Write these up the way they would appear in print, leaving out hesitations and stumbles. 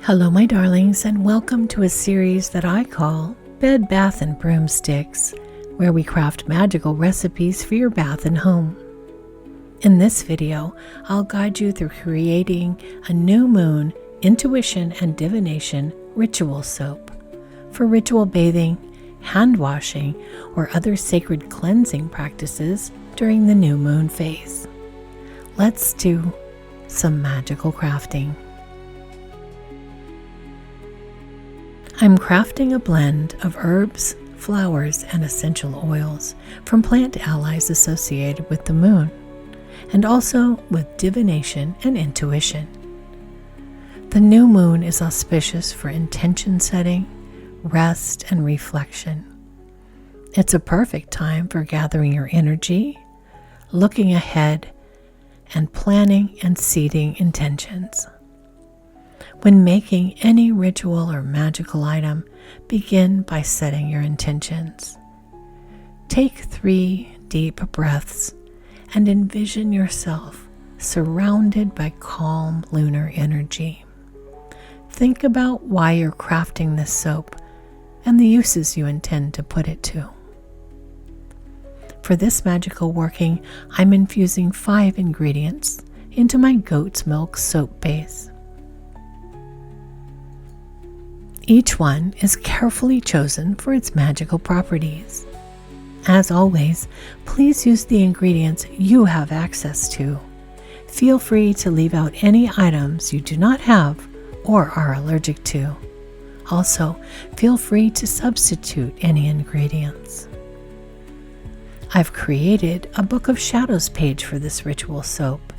Hello my darlings, and welcome to a series that I call Bed, Bath, and Broomsticks, where we craft magical recipes for your bath and home. In this video, I'll guide you through creating a new moon, intuition, and divination ritual soap for ritual bathing, hand washing, or other sacred cleansing practices during the new moon phase. Let's do some magical crafting. I'm crafting a blend of herbs, flowers, and essential oils from plant allies associated with the moon, and also with divination and intuition. The new moon is auspicious for intention setting, rest, and reflection. It's a perfect time for gathering your energy, looking ahead, and planning and seeding intentions. When making any ritual or magical item, begin by setting your intentions. Take 3 deep breaths and envision yourself surrounded by calm lunar energy. Think about why you're crafting this soap and the uses you intend to put it to. For this magical working, I'm infusing 5 ingredients into my goat's milk soap base. Each one is carefully chosen for its magical properties. As always, please use the ingredients you have access to. Feel free to leave out any items you do not have or are allergic to. Also, feel free to substitute any ingredients. I've created a Book of Shadows page for this ritual soap.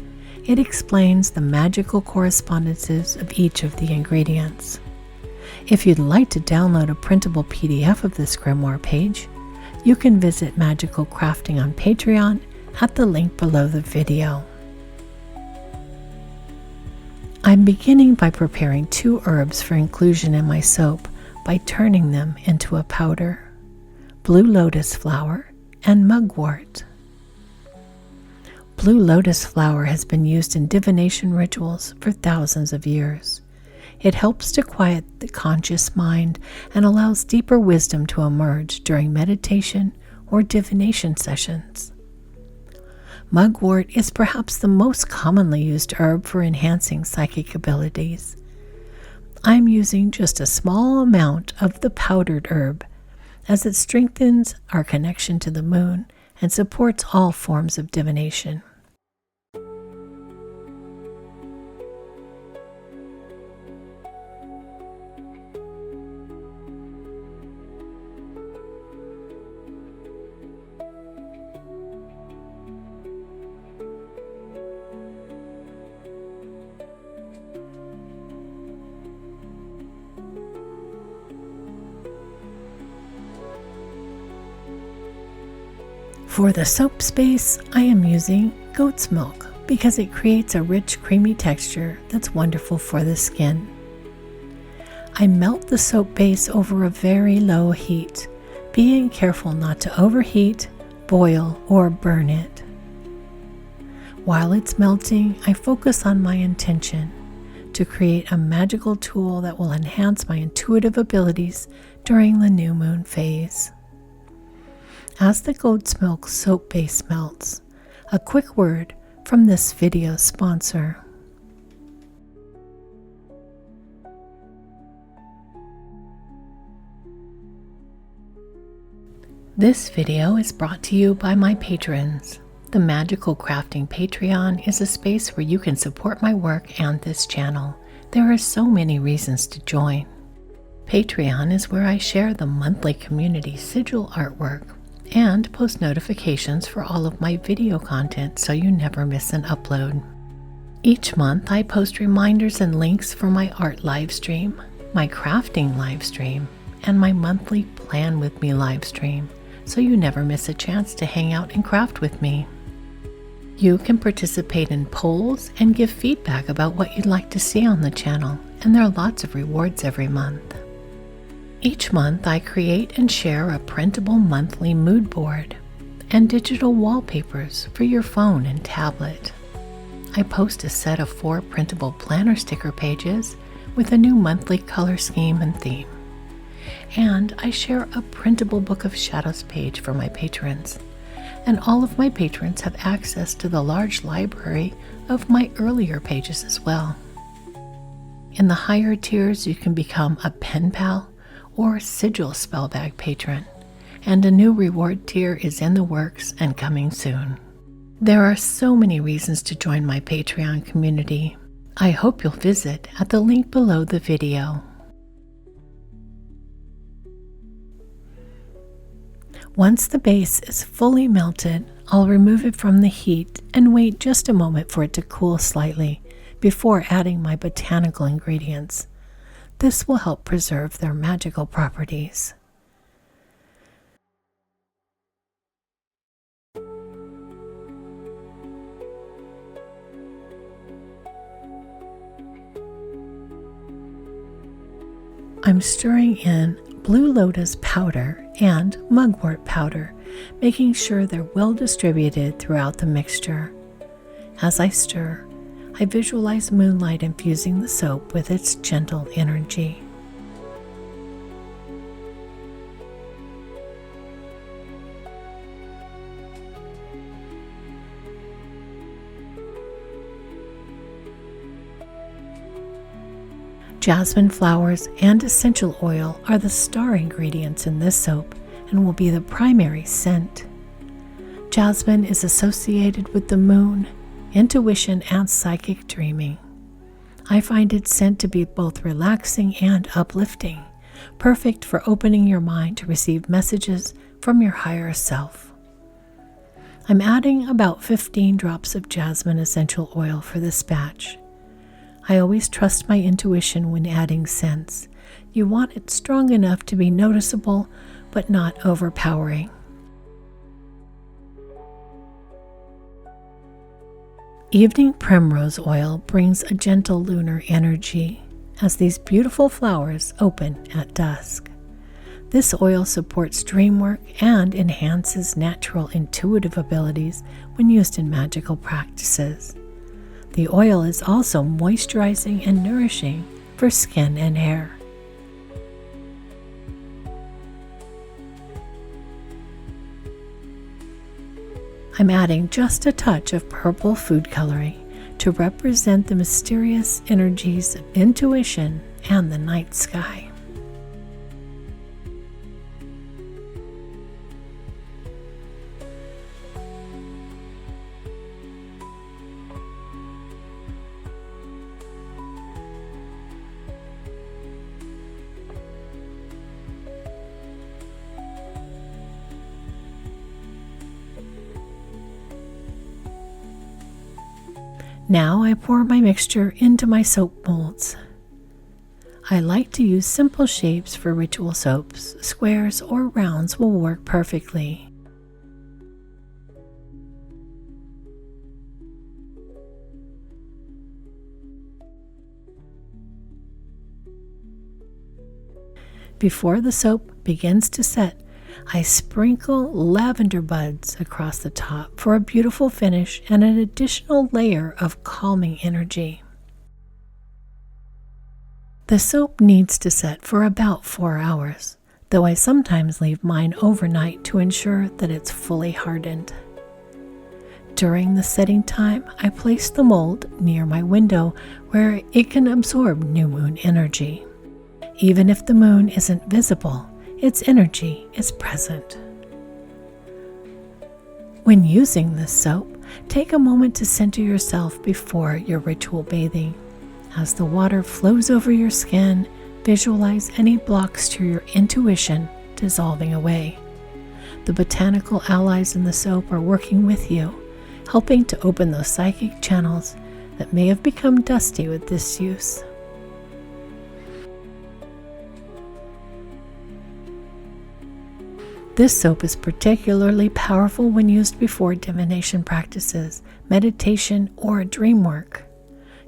It explains the magical correspondences of each of the ingredients. If you'd like to download a printable PDF of this grimoire page, you can visit Magical Crafting on Patreon at the link below the video. I'm beginning by preparing 2 herbs for inclusion in my soap by turning them into a powder: blue lotus flower and mugwort. Blue lotus flower has been used in divination rituals for thousands of years. It helps to quiet the conscious mind and allows deeper wisdom to emerge during meditation or divination sessions. Mugwort is perhaps the most commonly used herb for enhancing psychic abilities. I'm using just a small amount of the powdered herb, as it strengthens our connection to the moon and supports all forms of divination. For the soap base, I am using goat's milk because it creates a rich, creamy texture that's wonderful for the skin. I melt the soap base over a very low heat, being careful not to overheat, boil, or burn it. While it's melting, I focus on my intention to create a magical tool that will enhance my intuitive abilities during the new moon phase. As the goat's milk soap base melts, a quick word from this video sponsor. This video is brought to you by my patrons. The Magical Crafting Patreon is a space where you can support my work and this channel. There are so many reasons to join. Patreon is where I share the monthly community sigil artwork and post notifications for all of my video content so you never miss an upload. Each month I post reminders and links for my art live stream, my crafting live stream, and my monthly Plan With Me live stream, so you never miss a chance to hang out and craft with me. You can participate in polls and give feedback about what you'd like to see on the channel, and there are lots of rewards every month. Each month I create and share a printable monthly mood board and digital wallpapers for your phone and tablet. I post a set of 4 printable planner sticker pages with a new monthly color scheme and theme. And I share a printable Book of Shadows page for my patrons. And all of my patrons have access to the large library of my earlier pages as well. In the higher tiers, you can become a pen pal or sigil spellbag patron, and a new reward tier is in the works and coming soon. There are so many reasons to join my Patreon community. I hope you'll visit at the link below the video. Once the base is fully melted, I'll remove it from the heat and wait just a moment for it to cool slightly before adding my botanical ingredients. This will help preserve their magical properties. I'm stirring in blue lotus powder and mugwort powder, making sure they're well distributed throughout the mixture. As I stir, I visualize moonlight infusing the soap with its gentle energy. Jasmine flowers and essential oil are the star ingredients in this soap and will be the primary scent. Jasmine is associated with the moon, intuition, and psychic dreaming. I find its scent to be both relaxing and uplifting, perfect for opening your mind to receive messages from your higher self. I'm adding about 15 drops of jasmine essential oil for this batch. I always trust my intuition when adding scents. You want it strong enough to be noticeable, but not overpowering. Evening primrose oil brings a gentle lunar energy as these beautiful flowers open at dusk. This oil supports dream work and enhances natural intuitive abilities when used in magical practices. The oil is also moisturizing and nourishing for skin and hair. I'm adding just a touch of purple food coloring to represent the mysterious energies of intuition and the night sky. Now I pour my mixture into my soap molds. I like to use simple shapes for ritual soaps. Squares or rounds will work perfectly. Before the soap begins to set, I sprinkle lavender buds across the top for a beautiful finish and an additional layer of calming energy. The soap needs to set for about 4 hours, though I sometimes leave mine overnight to ensure that it's fully hardened. During the setting time, I place the mold near my window where it can absorb new moon energy. Even if the moon isn't visible, its energy is present. When using this soap, take a moment to center yourself before your ritual bathing. As the water flows over your skin, visualize any blocks to your intuition dissolving away. The botanical allies in the soap are working with you, helping to open those psychic channels that may have become dusty with this use. This soap is particularly powerful when used before divination practices, meditation, or dream work.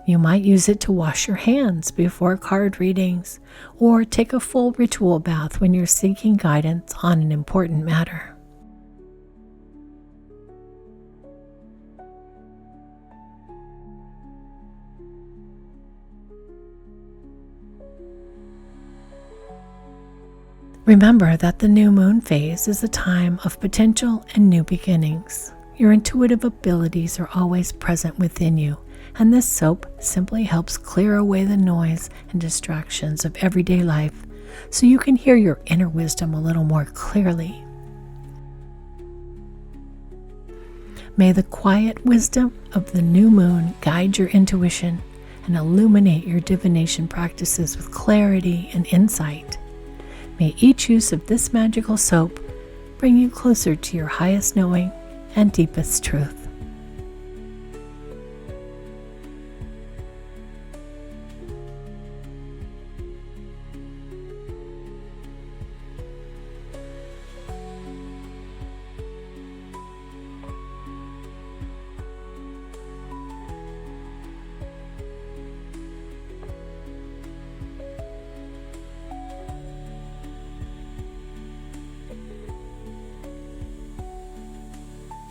You might use it to wash your hands before card readings, or take a full ritual bath when you're seeking guidance on an important matter. Remember that the new moon phase is a time of potential and new beginnings. Your intuitive abilities are always present within you, and this soap simply helps clear away the noise and distractions of everyday life so you can hear your inner wisdom a little more clearly. May the quiet wisdom of the new moon guide your intuition and illuminate your divination practices with clarity and insight. May each use of this magical soap bring you closer to your highest knowing and deepest truth.